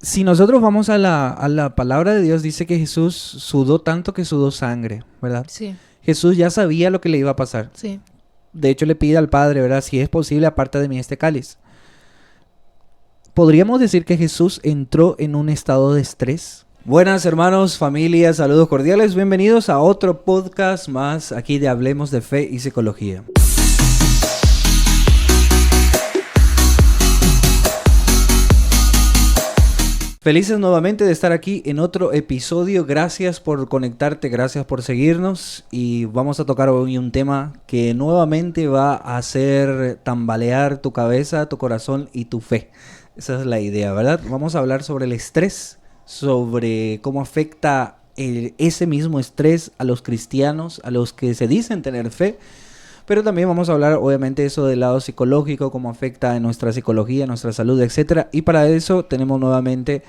Si nosotros vamos a la palabra de Dios, dice que Jesús sudó tanto que sudó sangre, ¿verdad? Sí, Jesús ya sabía lo que le iba a pasar. sí. De hecho, le pide al Padre, ¿verdad? Si es posible, aparta de mí este cáliz. ¿Podríamos decir que Jesús entró en un estado de estrés? Buenas hermanos, familia, saludos cordiales. Bienvenidos a otro podcast más aquí de Hablemos de Fe y Psicología. Felices nuevamente de estar aquí en otro episodio. Gracias por conectarte, gracias por seguirnos. Y vamos a tocar hoy un tema que nuevamente va a hacer tambalear tu cabeza, tu corazón y tu fe. Esa es la idea, ¿verdad? Vamos a hablar sobre el estrés, sobre cómo afecta ese mismo estrés a los cristianos, a los que se dicen tener fe. Pero también vamos a hablar, obviamente, eso del lado psicológico, cómo afecta en nuestra psicología, nuestra salud, etcétera. Y para eso tenemos nuevamente,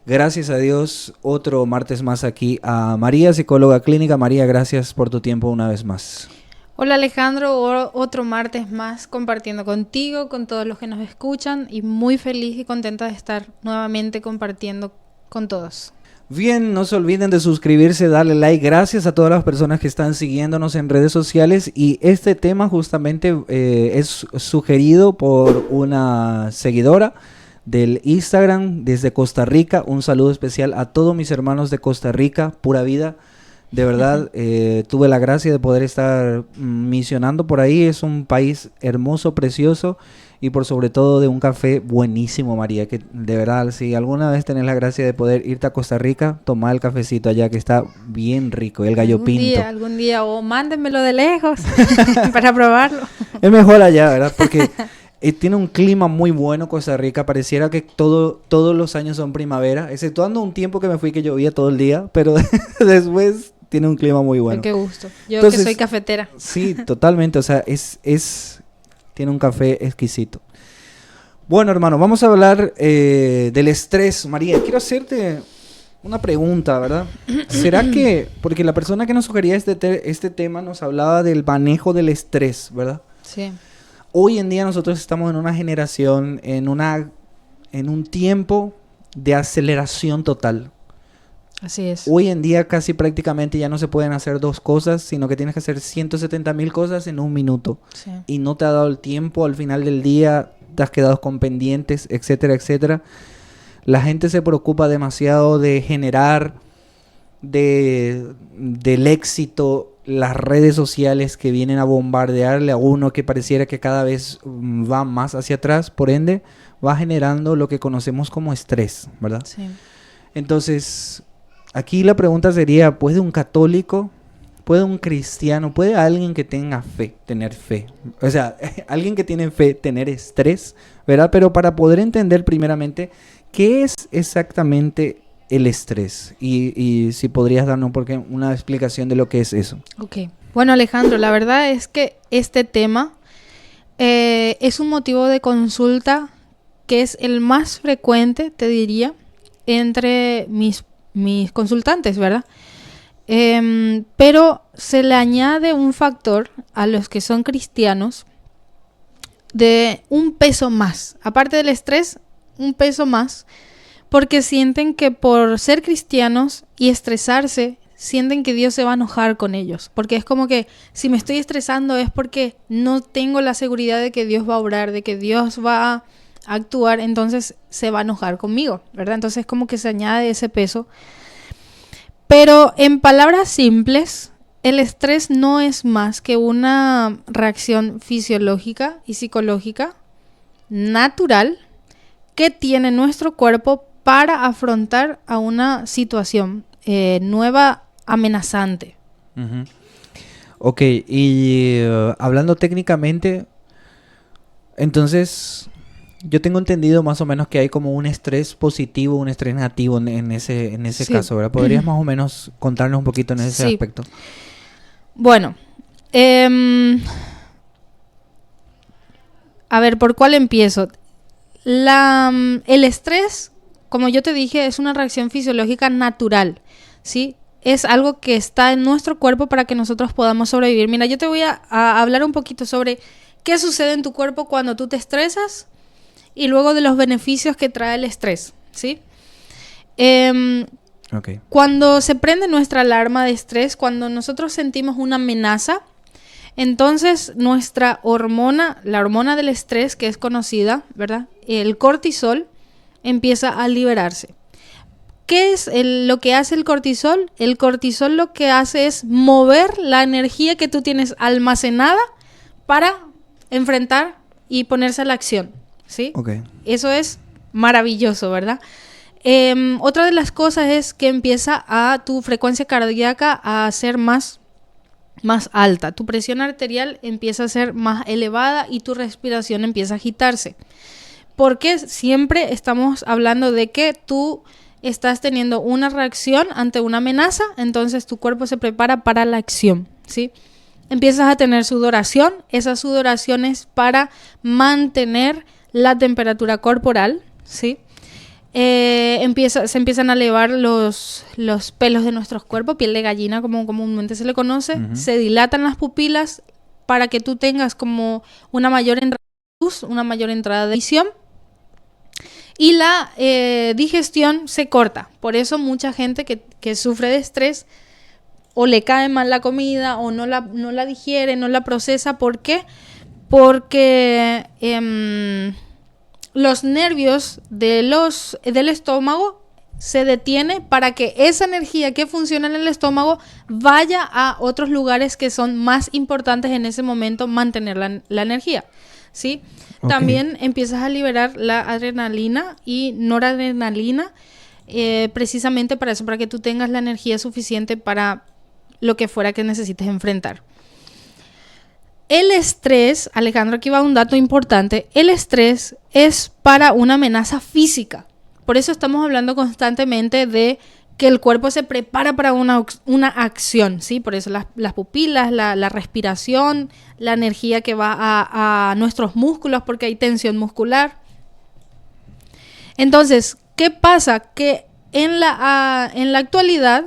gracias a Dios, otro martes más aquí a María, psicóloga clínica. María, gracias por tu tiempo una vez más. Hola Alejandro, otro martes más compartiendo contigo, con todos los que nos escuchan y muy feliz y contenta de estar nuevamente compartiendo con todos. Bien, no se olviden de suscribirse, darle like. Gracias a todas las personas que están siguiéndonos en redes sociales. Y este tema justamente es sugerido por una seguidora del Instagram desde Costa Rica. Un saludo especial a todos mis hermanos de Costa Rica, pura vida. De verdad, tuve la gracia de poder estar misionando por ahí. Es un país hermoso, precioso. Y por sobre todo de un café buenísimo, María, que de verdad, si alguna vez tenés la gracia de poder irte a Costa Rica, tomá el cafecito allá que está bien rico, el gallo pinto. Algún día, o mándenmelo de lejos para probarlo. Es mejor allá, ¿verdad? Porque tiene un clima muy bueno Costa Rica, pareciera que todos los años son primavera, exceptuando un tiempo que me fui que llovía todo el día, pero después tiene un clima muy bueno. Ay, qué gusto. Yo Entonces, que soy cafetera. Sí, totalmente, o sea, tiene un café exquisito. Bueno, hermano, vamos a hablar del estrés. María, quiero hacerte una pregunta, ¿verdad? ¿Será que, porque la persona que nos sugería este tema nos hablaba del manejo del estrés, ¿verdad? Sí. Hoy en día nosotros estamos en una generación, en un tiempo de aceleración total. Así es. Hoy en día casi prácticamente ya no se pueden hacer dos cosas, sino que tienes que hacer 170,000 cosas en un minuto. Sí. Y no te ha dado el tiempo, al final del día te has quedado con pendientes, etcétera, etcétera. La gente se preocupa demasiado de generar del éxito, las redes sociales que vienen a bombardearle a uno que pareciera que cada vez va más hacia atrás, por ende va generando lo que conocemos como estrés, ¿verdad? Sí. Entonces, aquí la pregunta sería, ¿puede un católico, puede un cristiano, puede alguien que tenga fe, tener fe? O sea, alguien que tiene fe, tener estrés, ¿verdad? Pero para poder entender primeramente, ¿qué es exactamente el estrés? Y si podrías darnos una explicación de lo que es eso. Ok. Bueno, Alejandro, la verdad es que este tema es un motivo de consulta que es el más frecuente, te diría, entre mis consultantes, ¿verdad? Pero se le añade un factor a los que son cristianos de un peso más. Aparte del estrés, un peso más, porque sienten que por ser cristianos y estresarse, sienten que Dios se va a enojar con ellos. Porque es como que si me estoy estresando es porque no tengo la seguridad de que Dios va a obrar, de que Dios va a actuar, entonces se va a enojar conmigo, ¿verdad? Entonces como que se añade ese peso. Pero en palabras simples, el estrés no es más que una reacción fisiológica y psicológica natural que tiene nuestro cuerpo para afrontar a una situación nueva, amenazante. Uh-huh. Ok, y hablando técnicamente, entonces yo tengo entendido más o menos que hay como un estrés positivo, un estrés negativo en ese sí. caso, ¿verdad? ¿Podrías más o menos contarnos un poquito en ese aspecto? Bueno, a ver, ¿por cuál empiezo? El estrés, como yo te dije, es una reacción fisiológica natural, ¿sí? Es algo que está en nuestro cuerpo para que nosotros podamos sobrevivir. Mira, yo te voy a hablar un poquito sobre qué sucede en tu cuerpo cuando tú te estresas y luego de los beneficios que trae el estrés, ¿sí? Okay. Cuando se prende nuestra alarma de estrés, cuando nosotros sentimos una amenaza, entonces nuestra hormona, la hormona del estrés que es conocida, ¿verdad? El cortisol empieza a liberarse. ¿Qué es lo que hace el cortisol? El cortisol lo que hace es mover la energía que tú tienes almacenada para enfrentar y ponerse a la acción, ¿sí? Okay. Eso es maravilloso, ¿verdad? Otra de las cosas es que empieza a tu frecuencia cardíaca a ser más alta. Tu presión arterial empieza a ser más elevada y tu respiración empieza a agitarse. Porque siempre estamos hablando de que tú estás teniendo una reacción ante una amenaza, entonces tu cuerpo se prepara para la acción, ¿sí? Empiezas a tener sudoración. Esa sudoración es para mantener la temperatura corporal, ¿sí? Se empiezan a elevar los pelos de nuestros cuerpos, piel de gallina como comúnmente se le conoce. Uh-huh. Se dilatan las pupilas para que tú tengas como una mayor entrada de luz, una mayor entrada de visión. Y la digestión se corta. Por eso mucha gente que sufre de estrés o le cae mal la comida o no la digiere, no la procesa. ¿Por qué? Porque los nervios del estómago se detiene para que esa energía que funciona en el estómago vaya a otros lugares que son más importantes en ese momento, mantener la energía, ¿sí? Okay. También empiezas a liberar la adrenalina y noradrenalina, precisamente para eso, para que tú tengas la energía suficiente para lo que fuera que necesites enfrentar. El estrés, Alejandro, aquí va un dato importante. El estrés es para una amenaza física. Por eso estamos hablando constantemente de que el cuerpo se prepara para una acción, ¿sí? Por eso las pupilas, la respiración, la energía que va a nuestros músculos, porque hay tensión muscular. Entonces, ¿qué pasa? Que en la actualidad,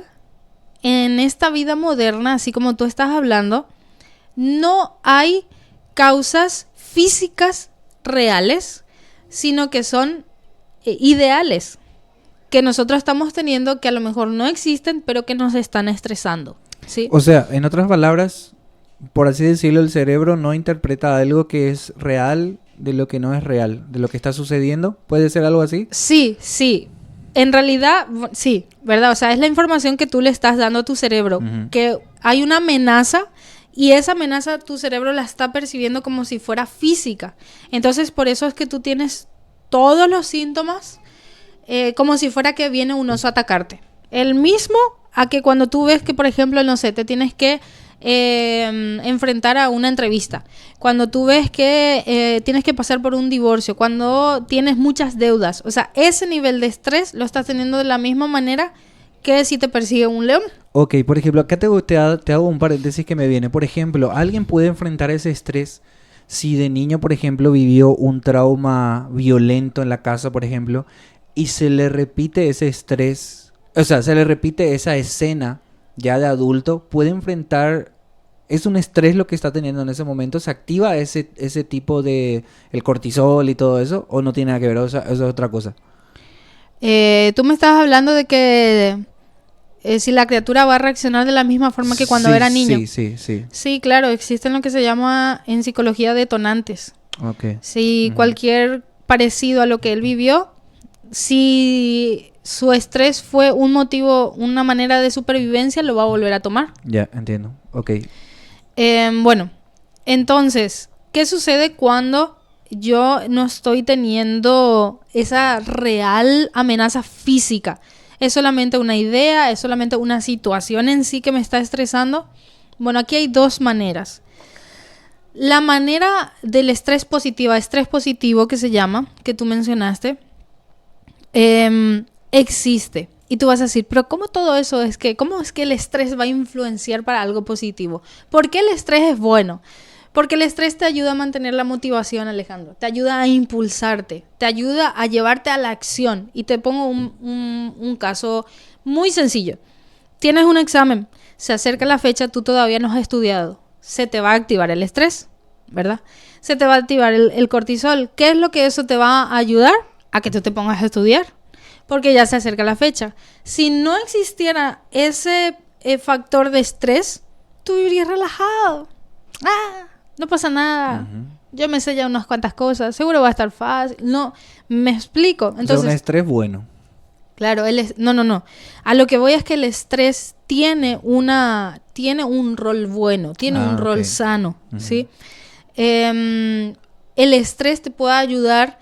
en esta vida moderna, así como tú estás hablando, no hay causas físicas reales, sino que son ideales que nosotros estamos teniendo, que a lo mejor no existen, pero que nos están estresando, ¿sí? O sea, en otras palabras, por así decirlo, el cerebro no interpreta algo que es real de lo que no es real, de lo que está sucediendo. ¿Puede ser algo así? Sí, sí. En realidad, sí, ¿verdad? O sea, es la información que tú le estás dando a tu cerebro, uh-huh, que hay una amenaza. Y esa amenaza tu cerebro la está percibiendo como si fuera física. Entonces, por eso es que tú tienes todos los síntomas como si fuera que viene un oso a atacarte. El mismo a que cuando tú ves que, por ejemplo, no sé, te tienes que enfrentar a una entrevista. Cuando tú ves que tienes que pasar por un divorcio. Cuando tienes muchas deudas. O sea, ese nivel de estrés lo estás teniendo de la misma manera que si te persigue un león. Ok, por ejemplo, acá te hago un paréntesis que me viene. Por ejemplo, ¿alguien puede enfrentar ese estrés si de niño, por ejemplo, vivió un trauma violento en la casa, por ejemplo, y se le repite ese estrés, o sea, se le repite esa escena ya de adulto? ¿Puede enfrentar, es un estrés lo que está teniendo en ese momento? ¿Se activa ese tipo de, el cortisol y todo eso? ¿O no tiene nada que ver? O sea, eso es otra cosa. Tú me estabas hablando de que si la criatura va a reaccionar de la misma forma que cuando era niño. Sí. Sí, claro, existen lo que se llama en psicología detonantes. Okay. Si cualquier parecido a lo que él vivió, si su estrés fue un motivo, una manera de supervivencia, lo va a volver a tomar. Ya, entiendo. Ok. Bueno, entonces, ¿qué sucede cuando yo no estoy teniendo esa real amenaza física? ¿Es solamente una idea? ¿Es solamente una situación en sí que me está estresando? Bueno, aquí hay dos maneras. La manera del estrés positivo que se llama, que tú mencionaste, existe. Y tú vas a decir, pero ¿cómo todo eso es que, cómo es que el estrés va a influenciar para algo positivo? ¿Por qué el estrés es bueno? Porque el estrés te ayuda a mantener la motivación, Alejandro. Te ayuda a impulsarte. Te ayuda a llevarte a la acción. Y te pongo un caso muy sencillo. Tienes un examen. Se acerca la fecha. Tú todavía no has estudiado. Se te va a activar el estrés, ¿verdad? Se te va a activar el cortisol. ¿Qué es lo que eso te va a ayudar? A que tú te pongas a estudiar. porque ya se acerca la fecha. Si no existiera ese factor de estrés, tú vivirías relajado. No pasa nada. Yo me sé ya unas cuantas cosas. Seguro va a estar fácil. No, me explico. Entonces, o sea, un estrés bueno. Claro, no. A lo que voy es que el estrés tiene un rol bueno, tiene un rol sano, ¿sí? El estrés te puede ayudar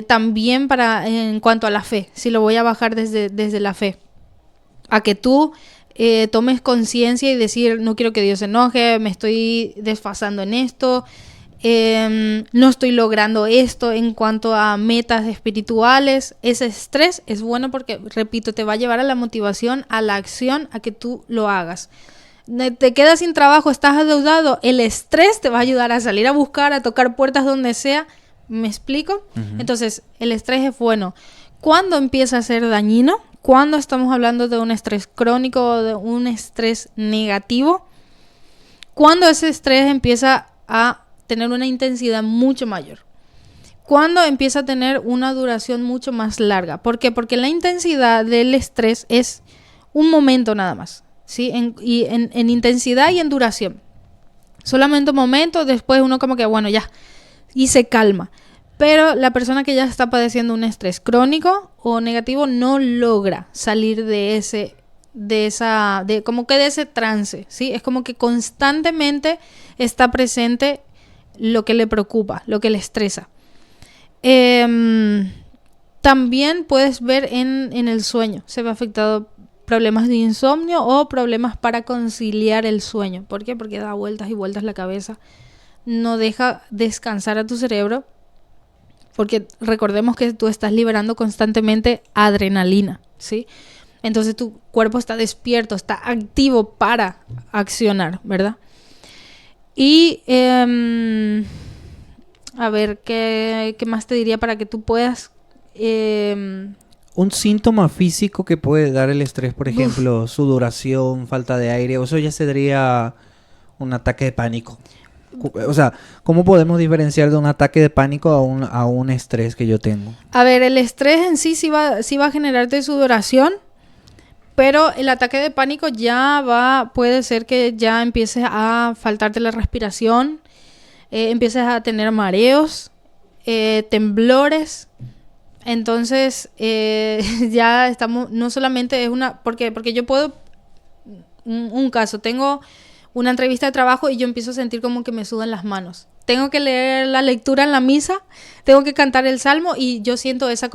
también en cuanto a la fe, si lo voy a bajar desde la fe, a que tú tomes conciencia y decir, no quiero que Dios se enoje, me estoy desfasando en esto, no estoy logrando esto en cuanto a metas espirituales. Ese estrés es bueno porque, repito, te va a llevar a la motivación, a la acción, a que tú lo hagas. Te quedas sin trabajo, estás adeudado, el estrés te va a ayudar a salir a buscar, a tocar puertas donde sea. ¿Me explico? Entonces, el estrés es bueno. ¿Cuándo empieza a ser dañino? ¿Cuándo estamos hablando de un estrés crónico o de un estrés negativo? Cuando ese estrés empieza a tener una intensidad mucho mayor. Cuando empieza a tener una duración mucho más larga. ¿Por qué? Porque la intensidad del estrés es un momento nada más, ¿sí? En intensidad y en duración. Solamente un momento, después uno como que, bueno, ya, y se calma. Pero la persona que ya está padeciendo un estrés crónico o negativo no logra salir de ese trance, ¿sí? Es como que constantemente está presente lo que le preocupa, lo que le estresa. También puedes ver en el sueño. Se ve afectado problemas de insomnio o problemas para conciliar el sueño. ¿Por qué? Porque da vueltas y vueltas la cabeza. No deja descansar a tu cerebro. Porque recordemos que tú estás liberando constantemente adrenalina, ¿sí? Entonces tu cuerpo está despierto, está activo para accionar, ¿verdad? Y a ver, ¿qué más te diría para que tú puedas? Un síntoma físico que puede dar el estrés, por ejemplo, sudoración, falta de aire, o eso ya sería un ataque de pánico. O sea, ¿cómo podemos diferenciar de un ataque de pánico a un estrés que yo tengo? A ver, el estrés en sí va a generarte sudoración, pero el ataque de pánico puede ser que ya empieces a faltarte la respiración, empieces a tener mareos, temblores. Entonces, ya estamos, no solamente es una, porque yo puedo, un caso, tengo una entrevista de trabajo y yo empiezo a sentir como que me sudan las manos. Tengo que leer la lectura en la misa, tengo que cantar el salmo y yo siento ese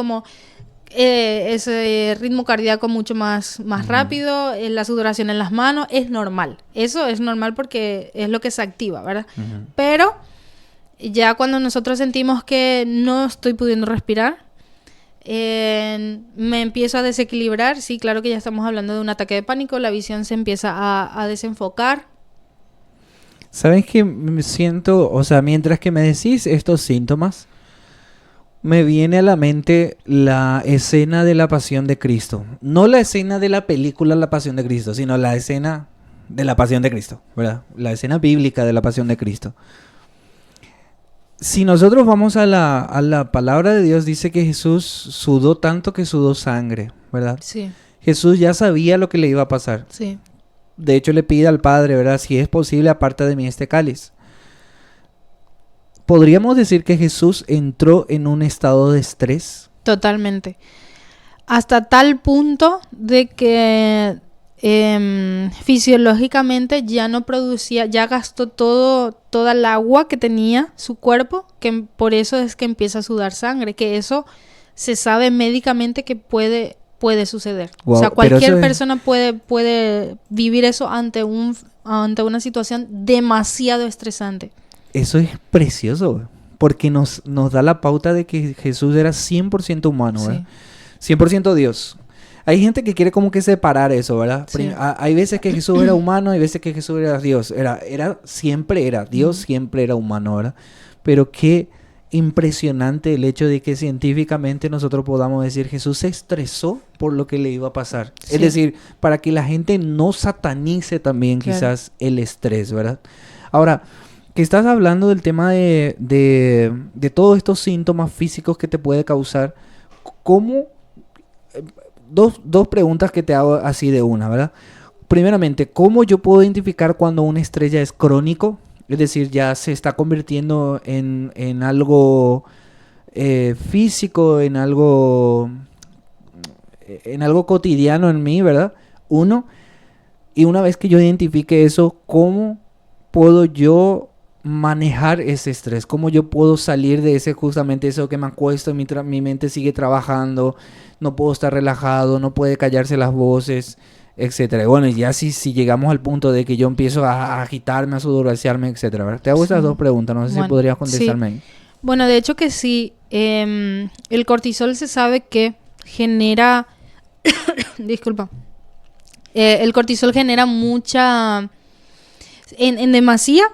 ritmo cardíaco mucho más rápido, la sudoración en las manos. Es normal. Eso es normal porque es lo que se activa, ¿verdad? Pero ya cuando nosotros sentimos que no estoy pudiendo respirar, me empiezo a desequilibrar. Sí, claro que ya estamos hablando de un ataque de pánico. La visión se empieza a desenfocar. ¿Sabes qué? Me siento, o sea, mientras que me decís estos síntomas, me viene a la mente la escena de la Pasión de Cristo. No la escena de la película La Pasión de Cristo, sino la escena de la Pasión de Cristo, ¿verdad? La escena bíblica de la Pasión de Cristo. Si nosotros vamos a la palabra de Dios, dice que Jesús sudó tanto que sudó sangre, ¿verdad? Sí. Jesús ya sabía lo que le iba a pasar. Sí. De hecho, le pide al Padre, ¿verdad? Si es posible, aparta de mí este cáliz. ¿Podríamos decir que Jesús entró en un estado de estrés? Totalmente. Hasta tal punto de que fisiológicamente ya no producía, ya gastó toda el agua que tenía su cuerpo, que por eso es que empieza a sudar sangre, que eso se sabe médicamente que puede suceder. Wow, o sea, cualquier persona puede vivir eso ante una situación demasiado estresante. Eso es precioso, porque nos da la pauta de que Jesús era 100% humano, ¿verdad? Sí. 100% Dios. Hay gente que quiere como que separar eso, ¿verdad? Sí. Hay veces que Jesús era humano, hay veces que Jesús era Dios. Siempre era Dios, siempre era humano, ¿verdad? Pero qué impresionante el hecho de que científicamente nosotros podamos decir Jesús se estresó por lo que le iba a pasar. Sí. Es decir, para que la gente no satanice también quizás el estrés, ¿verdad? Ahora, que estás hablando del tema de todos estos síntomas físicos que te puede causar, ¿cómo dos preguntas que te hago así de una, ¿verdad? Primeramente, ¿cómo yo puedo identificar cuando una estrella es crónico? Es decir, ya se está convirtiendo en algo físico, en algo cotidiano en mí, ¿verdad? Uno, y una vez que yo identifique eso, ¿cómo puedo yo manejar ese estrés? ¿Cómo yo puedo salir de ese, justamente eso que me acuesto, mi mente sigue trabajando, no puedo estar relajado, no puede callarse las voces, etcétera? Y bueno, ya si llegamos al punto de que yo empiezo a agitarme, a sudorsearme, etcétera, ¿verdad? Te hago estas dos preguntas, no sé si Bueno, podrías sí. contestarme ahí. Bueno, de hecho que sí. El cortisol se sabe que genera... Disculpa. El cortisol genera mucha... En demasía,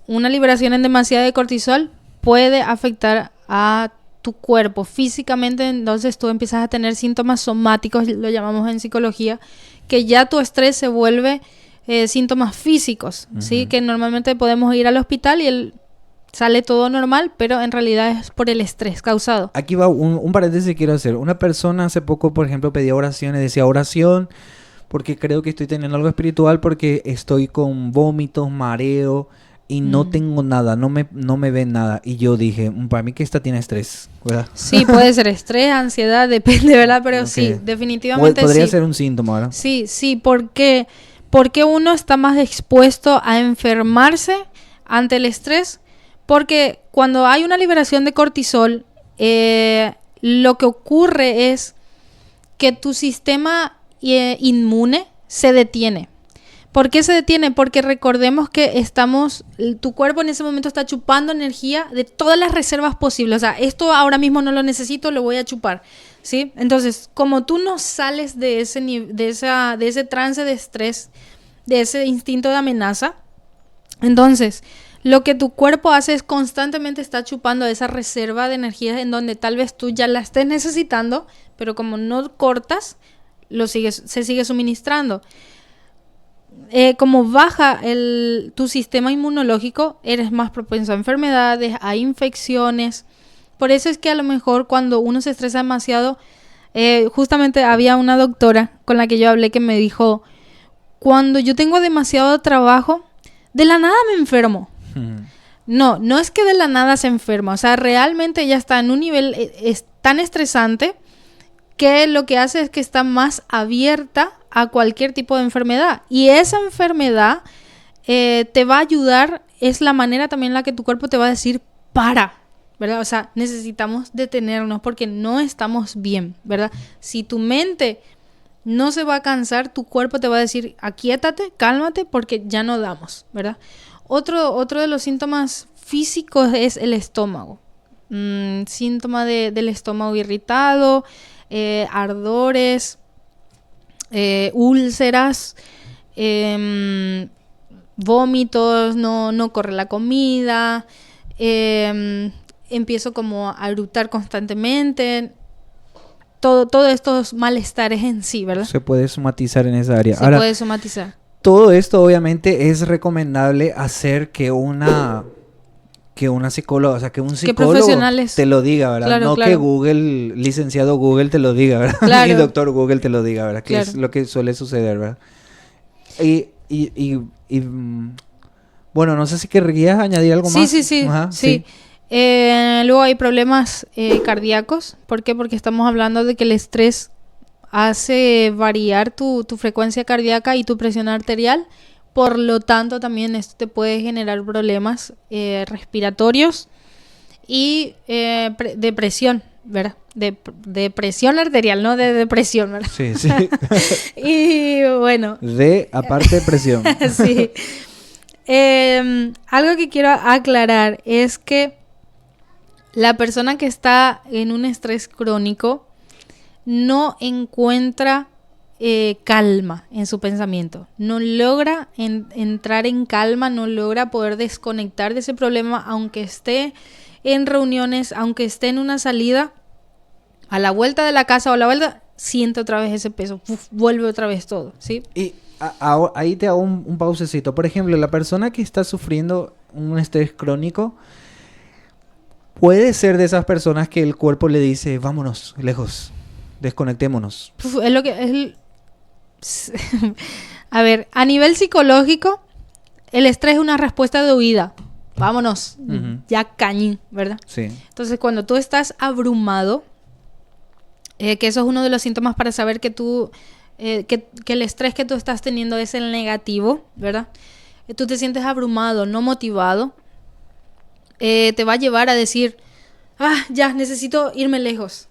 una liberación en demasía de cortisol puede afectar a tu cuerpo físicamente. Entonces tú empiezas a tener síntomas somáticos, lo llamamos en psicología, que ya tu estrés se vuelve síntomas físicos, ¿sí? Que normalmente podemos ir al hospital y sale todo normal, pero en realidad es por el estrés causado. Aquí va un paréntesis que quiero hacer. Una persona hace poco, por ejemplo, pedía oraciones, decía oración porque creo que estoy teniendo algo espiritual, porque estoy con vómitos, mareo y no tengo nada, no me ven nada. Y yo dije, para mí que esta tiene estrés, ¿verdad? Sí, puede ser estrés, ansiedad, depende, ¿verdad? Pero okay. Sí, definitivamente podría ser un síntoma, ¿verdad? Sí, porque uno está más expuesto a enfermarse ante el estrés. Porque cuando hay una liberación de cortisol, lo que ocurre es que tu sistema inmune se detiene. ¿Por qué se detiene? Porque recordemos que tu cuerpo en ese momento está chupando energía de todas las reservas posibles. O sea, esto ahora mismo no lo necesito, lo voy a chupar, ¿sí? Entonces, como tú no sales de ese trance de estrés, de ese instinto de amenaza, entonces lo que tu cuerpo hace es constantemente estar chupando esa reserva de energía en donde tal vez tú ya la estés necesitando, pero como no cortas, se sigue suministrando. Como baja tu sistema inmunológico, eres más propenso a enfermedades, a infecciones. Por eso es que a lo mejor cuando uno se estresa demasiado, justamente había una doctora con la que yo hablé que me dijo, cuando yo tengo demasiado trabajo, de la nada me enfermo. No es que de la nada se enferma, o sea, realmente ella está en un nivel tan estresante que lo que hace es que está más abierta a cualquier tipo de enfermedad. Y esa enfermedad te va a ayudar, es la manera también en la que tu cuerpo te va a decir para, ¿verdad? O sea, necesitamos detenernos porque no estamos bien, ¿verdad? Si tu mente no se va a cansar, tu cuerpo te va a decir, aquíétate, cálmate, porque ya no damos, ¿verdad? Otro de los síntomas físicos es el estómago. Síntoma del estómago irritado, ardores, úlceras, vómitos, no corre la comida, empiezo como a eructar constantemente. Todos estos malestares en sí, ¿verdad? Se puede somatizar en esa área. Se puede somatizar. Todo esto obviamente es recomendable hacer que una psicóloga, o sea, que un psicólogo te lo diga, ¿verdad? Claro, no claro. Que Google, licenciado Google te lo diga, ¿verdad? Claro. Ni doctor Google te lo diga, ¿verdad? Que claro. Es lo que suele suceder, ¿verdad? Y bueno, no sé si querrías añadir algo más. Sí. Ajá, sí. Luego hay problemas cardíacos. ¿Por qué? Porque estamos hablando de que el estrés hace variar tu frecuencia cardíaca y tu presión arterial. Por lo tanto, también esto te puede generar problemas respiratorios y depresión, ¿verdad? De presión arterial, no de depresión, ¿verdad? Sí. Y bueno. Aparte de presión. Sí. Algo que quiero aclarar es que la persona que está en un estrés crónico no encuentra calma en su pensamiento, no logra entrar en calma, no logra poder desconectar de ese problema, aunque esté en reuniones, aunque esté en una salida, a la vuelta de la casa o a la vuelta, siente otra vez ese peso, vuelve otra vez todo, ¿sí? Y ahí te hago un pausecito. Por ejemplo, la persona que está sufriendo un estrés crónico puede ser de esas personas que el cuerpo le dice, vámonos lejos. desconectémonos. Es lo que a ver, a nivel psicológico, el estrés es una respuesta de huida. Vámonos, ya cañín, ¿verdad? Sí. Entonces, cuando tú estás abrumado, que eso es uno de los síntomas para saber que tú, que el estrés que tú estás teniendo es el negativo, ¿verdad? Tú te sientes abrumado, no motivado, te va a llevar a decir, ya, necesito irme lejos.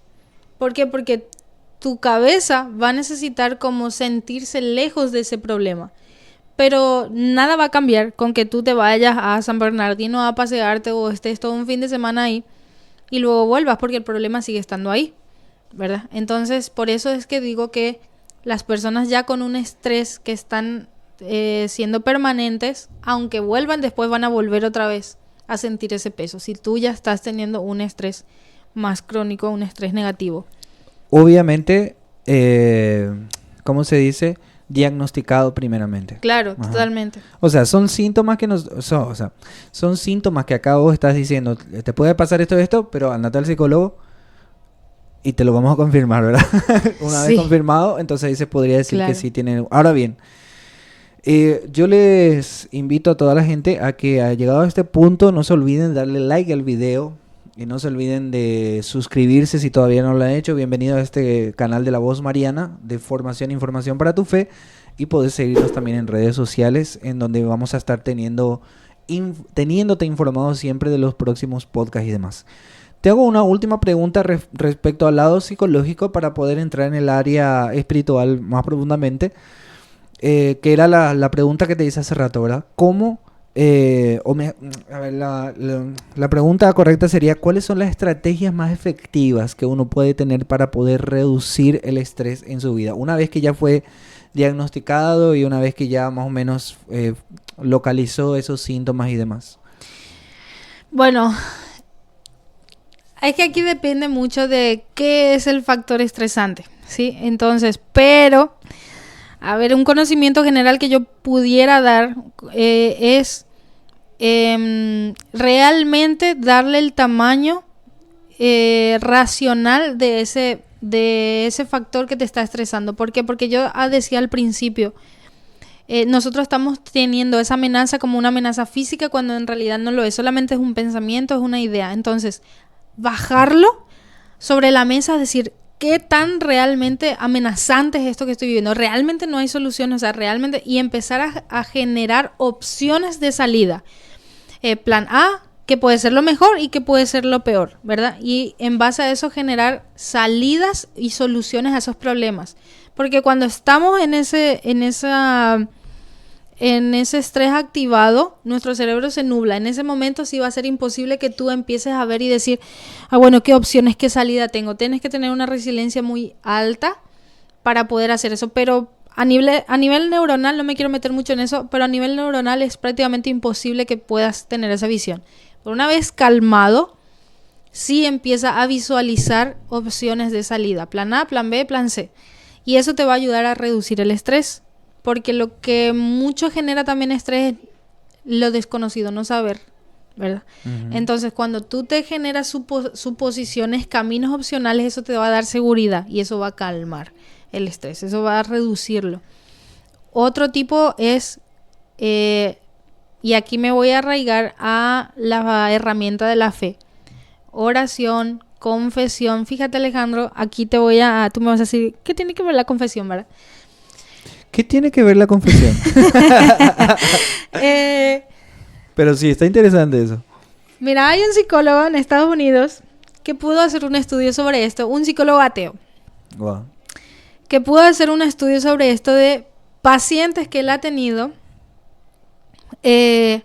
¿Por qué? Porque tu cabeza va a necesitar como sentirse lejos de ese problema. Pero nada va a cambiar con que tú te vayas a San Bernardino a pasearte o estés todo un fin de semana ahí y luego vuelvas, porque el problema sigue estando ahí, ¿verdad? Entonces, por eso es que digo que las personas ya con un estrés que están siendo permanentes, aunque vuelvan, después van a volver otra vez a sentir ese peso. Si tú ya estás teniendo un estrés más crónico, un estrés negativo. Obviamente, ¿cómo se dice? Diagnosticado primeramente. Claro, Ajá. totalmente. O sea, son síntomas que son síntomas que acá vos estás diciendo, te puede pasar esto, pero andate al psicólogo y te lo vamos a confirmar, ¿verdad? Una vez confirmado, entonces ahí se podría decir que sí tiene. Ahora bien, yo les invito a toda la gente a que, ha llegado a este punto, no se olviden de darle like al video y no se olviden de suscribirse si todavía no lo han hecho. Bienvenido a este canal de La Voz Mariana, de formación e información para tu fe. Y podés seguirnos también en redes sociales, en donde vamos a estar teniéndote informado siempre de los próximos podcasts y demás. Te hago una última pregunta respecto al lado psicológico para poder entrar en el área espiritual más profundamente. Que era la pregunta que te hice hace rato, ¿verdad? ¿Cómo? La pregunta correcta sería, ¿cuáles son las estrategias más efectivas que uno puede tener para poder reducir el estrés en su vida? Una vez que ya fue diagnosticado y una vez que ya más o menos localizó esos síntomas y demás. Bueno, es que aquí depende mucho de qué es el factor estresante, ¿sí? Entonces, pero, a ver, un conocimiento general que yo pudiera dar es realmente darle el tamaño racional de ese factor que te está estresando. ¿Por qué? Porque yo decía al principio, nosotros estamos teniendo esa amenaza como una amenaza física cuando en realidad no lo es, solamente es un pensamiento, es una idea. Entonces, bajarlo sobre la mesa, decir, ¿qué tan realmente amenazante es esto que estoy viviendo? Realmente no hay solución, o sea, realmente, y empezar a generar opciones de salida. Plan A, que puede ser lo mejor y que puede ser lo peor, ¿verdad? Y en base a eso generar salidas y soluciones a esos problemas. Porque cuando estamos en ese estrés activado, nuestro cerebro se nubla. En ese momento sí va a ser imposible que tú empieces a ver y decir, bueno, ¿qué opciones, qué salida tengo? Tienes que tener una resiliencia muy alta para poder hacer eso. Pero a nivel neuronal, no me quiero meter mucho en eso, pero a nivel neuronal es prácticamente imposible que puedas tener esa visión. Pero una vez calmado, sí empieza a visualizar opciones de salida. Plan A, plan B, plan C. Y eso te va a ayudar a reducir el estrés. Porque lo que mucho genera también estrés es lo desconocido, no saber, ¿verdad? Uh-huh. Entonces, cuando tú te generas suposiciones, caminos opcionales, eso te va a dar seguridad y eso va a calmar el estrés, eso va a reducirlo. Otro tipo es, y aquí me voy a arraigar a la herramienta de la fe, oración, confesión. Fíjate, Alejandro, aquí tú me vas a decir, ¿qué tiene que ver la confesión, verdad? ¿Qué tiene que ver la confesión? Pero sí, está interesante eso. Mira, hay un psicólogo en Estados Unidos que pudo hacer un estudio sobre esto, un psicólogo ateo. Wow. Que pudo hacer un estudio sobre esto de pacientes que él ha tenido que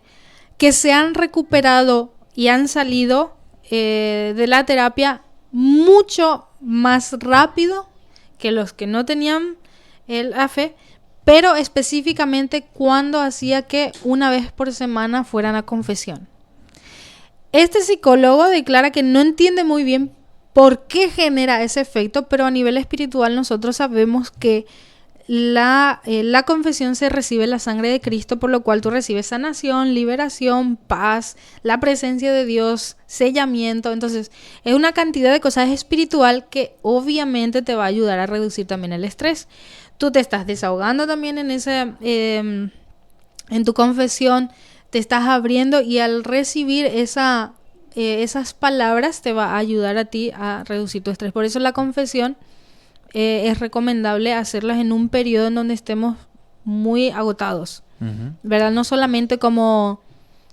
se han recuperado y han salido de la terapia mucho más rápido que los que no tenían la fe, pero específicamente cuando hacía que una vez por semana fueran a confesión. Este psicólogo declara que no entiende muy bien por qué genera ese efecto, pero a nivel espiritual nosotros sabemos que la confesión se recibe la sangre de Cristo, por lo cual tú recibes sanación, liberación, paz, la presencia de Dios, sellamiento. Entonces, es una cantidad de cosas espiritual que obviamente te va a ayudar a reducir también el estrés. Tú te estás desahogando también en tu confesión, te estás abriendo, y al recibir esas palabras te va a ayudar a ti a reducir tu estrés. Por eso la confesión es recomendable hacerlas en un periodo en donde estemos muy agotados, ¿verdad? No solamente como,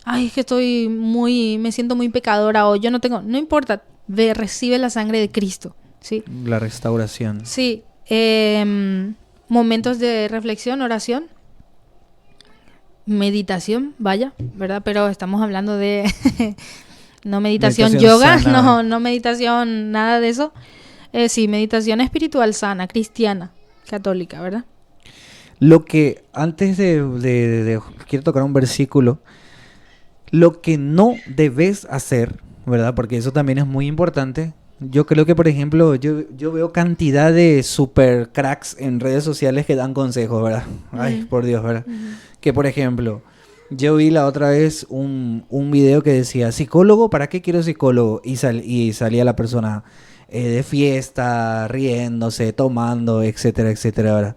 ay, es que me siento muy pecadora, o yo no importa, recibe la sangre de Cristo, ¿sí? La restauración. Sí, momentos de reflexión, oración, meditación, vaya, ¿verdad? Pero estamos hablando de no meditación yoga, no meditación, nada de eso. Sí, meditación espiritual sana, cristiana, católica, ¿verdad? Lo que antes de quiero tocar un versículo, lo que no debes hacer, ¿verdad? Porque eso también es muy importante. Yo creo que, por ejemplo, yo veo cantidad de super cracks en redes sociales que dan consejos, ¿verdad? Ay, por Dios, ¿verdad? Que, por ejemplo, yo vi la otra vez un video que decía, psicólogo, ¿para qué quiero psicólogo? Y salía la persona de fiesta, riéndose, tomando, etcétera, etcétera, ¿verdad?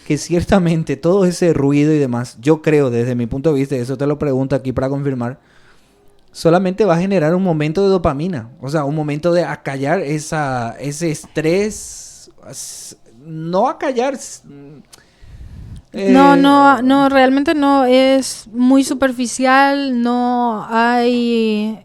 Que ciertamente todo ese ruido y demás, yo creo desde mi punto de vista, y eso te lo pregunto aquí para confirmar, solamente va a generar un momento de dopamina, o sea, un momento de acallar ese estrés, no acallar. No, realmente no, es muy superficial, no hay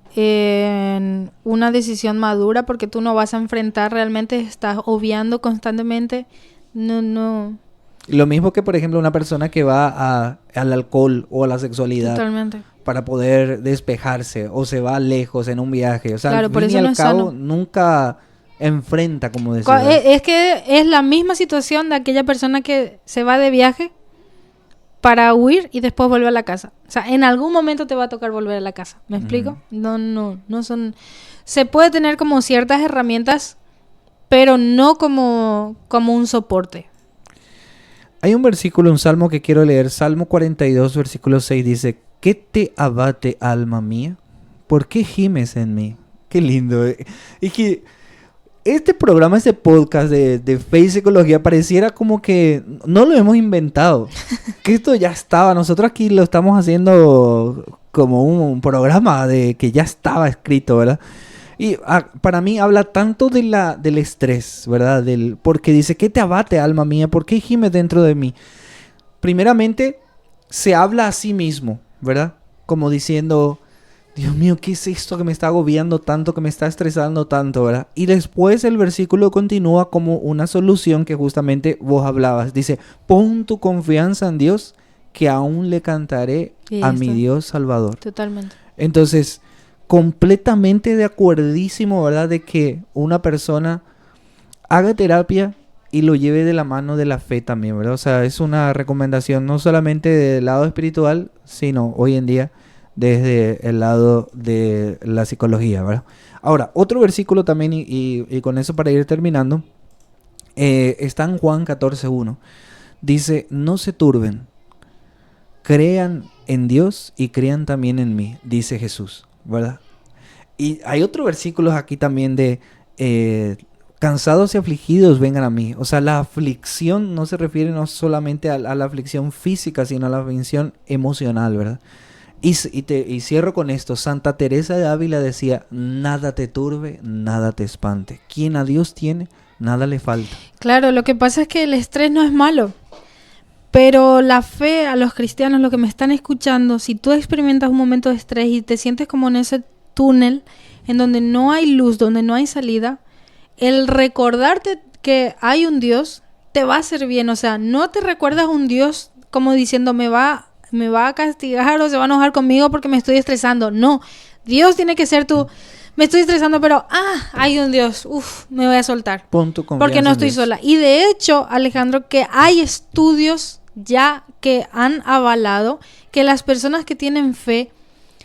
una decisión madura, porque tú no vas a enfrentar, realmente estás obviando constantemente, no. Lo mismo que, por ejemplo, una persona que va al alcohol o a la sexualidad. Totalmente. Para poder despejarse, o se va lejos en un viaje, o sea, claro, al fin y al cabo nunca enfrenta, como decía. Es que es la misma situación de aquella persona que se va de viaje para huir y después vuelve a la casa. O sea, en algún momento te va a tocar volver a la casa. ¿Me explico? No son... Se puede tener como ciertas herramientas, pero no como un soporte. Hay un versículo, un salmo que quiero leer, Salmo 42, versículo 6, dice: ¿qué te abate, alma mía? ¿Por qué gimes en mí? Qué lindo. Y que este programa, este podcast de Fe y Psicología, pareciera como que no lo hemos inventado. Que esto ya estaba. Nosotros aquí lo estamos haciendo como un programa que ya estaba escrito, ¿verdad? Y para mí habla tanto del estrés, ¿verdad? Porque dice, ¿qué te abate, alma mía? ¿Por qué gimes dentro de mí? Primeramente, se habla a sí mismo, ¿verdad? Como diciendo, Dios mío, ¿qué es esto que me está agobiando tanto, que me está estresando tanto, ¿verdad? Y después el versículo continúa como una solución que justamente vos hablabas. Dice, pon tu confianza en Dios, que aún le cantaré a mi Dios Salvador. Totalmente. Entonces, completamente de acuerdísimo, ¿verdad? De que una persona haga terapia y lo lleve de la mano de la fe también, ¿verdad? O sea, es una recomendación no solamente del lado espiritual, sino hoy en día desde el lado de la psicología, ¿verdad? Ahora, otro versículo también, y con eso para ir terminando, está en Juan 14:1. Dice, no se turben, crean en Dios y crean también en mí, dice Jesús, ¿verdad? Y hay otros versículos aquí también de cansados y afligidos, vengan a mí. O sea, la aflicción no se refiere no solamente a la aflicción física, sino a la aflicción emocional, ¿verdad? Y cierro con esto. Santa Teresa de Ávila decía, nada te turbe, nada te espante. Quien a Dios tiene, nada le falta. Claro, lo que pasa es que el estrés no es malo. Pero la fe, a los cristianos, los que me están escuchando, si tú experimentas un momento de estrés y te sientes como en ese túnel en donde no hay luz, donde no hay salida, el recordarte que hay un Dios te va a hacer bien. O sea, no te recuerdas un Dios como diciendo me va a castigar o se va a enojar conmigo porque me estoy estresando. No, Dios tiene que ser tú. Me estoy estresando, pero hay un Dios. Me voy a soltar. Pon tu confianza porque no estoy sola. Y de hecho, Alejandro, que hay estudios ya que han avalado que las personas que tienen fe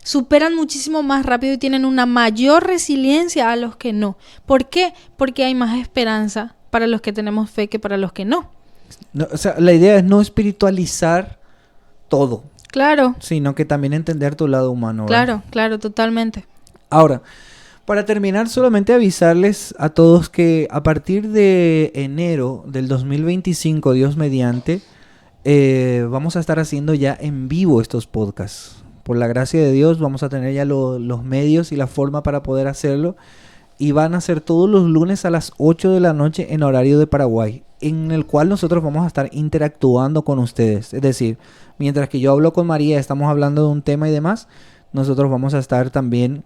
superan muchísimo más rápido y tienen una mayor resiliencia a los que no. ¿Por qué? Porque hay más esperanza para los que tenemos fe que para los que no. No, o sea, la idea es no espiritualizar todo, Claro, sino que también entender tu lado humano, ¿verdad? claro, claro, totalmente. Ahora, para terminar, solamente avisarles a todos que a partir de enero del 2025, Dios mediante, vamos a estar haciendo ya en vivo estos podcasts. Por la gracia de Dios vamos a tener ya los medios y la forma para poder hacerlo. Y van a ser todos los lunes a las 8 de la noche en horario de Paraguay, en el cual nosotros vamos a estar interactuando con ustedes. Es decir, mientras que yo hablo con María, estamos hablando de un tema y demás, nosotros vamos a estar también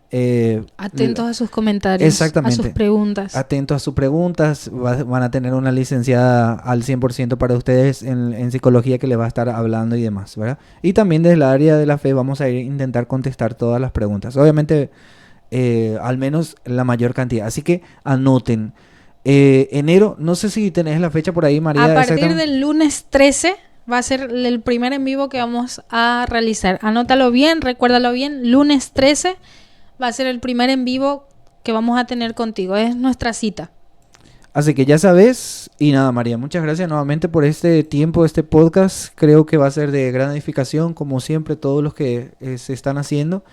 Atentos a sus comentarios, exactamente, a sus preguntas. atentos a sus preguntas. Van a tener una licenciada al 100% para ustedes en psicología que les va a estar hablando y demás, ¿verdad? Y también desde el área de la fe vamos a intentar contestar todas las preguntas. Obviamente, al menos la mayor cantidad. Así que anoten. Enero, no sé si tenés la fecha por ahí, María. A partir del lunes 13 va a ser el primer en vivo que vamos a realizar. Anótalo bien, recuérdalo bien. Lunes 13 va a ser el primer en vivo que vamos a tener contigo. Es nuestra cita. Así que ya sabes. Y nada, María, muchas gracias nuevamente por este tiempo, este podcast. Creo que va a ser de gran edificación, como siempre, todos los que se están haciendo.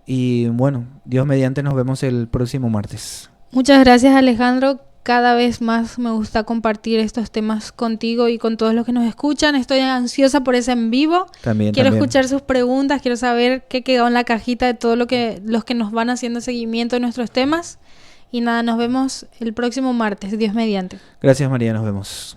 Y bueno, Dios mediante, nos vemos el próximo martes. Muchas gracias, Alejandro. Cada vez más me gusta compartir estos temas contigo y con todos los que nos escuchan. Estoy ansiosa por ese en vivo. Quiero escuchar sus preguntas, quiero saber qué quedó en la cajita de todo los que nos van haciendo seguimiento de nuestros temas. Y nada, nos vemos el próximo martes, Dios mediante. Gracias, María, nos vemos.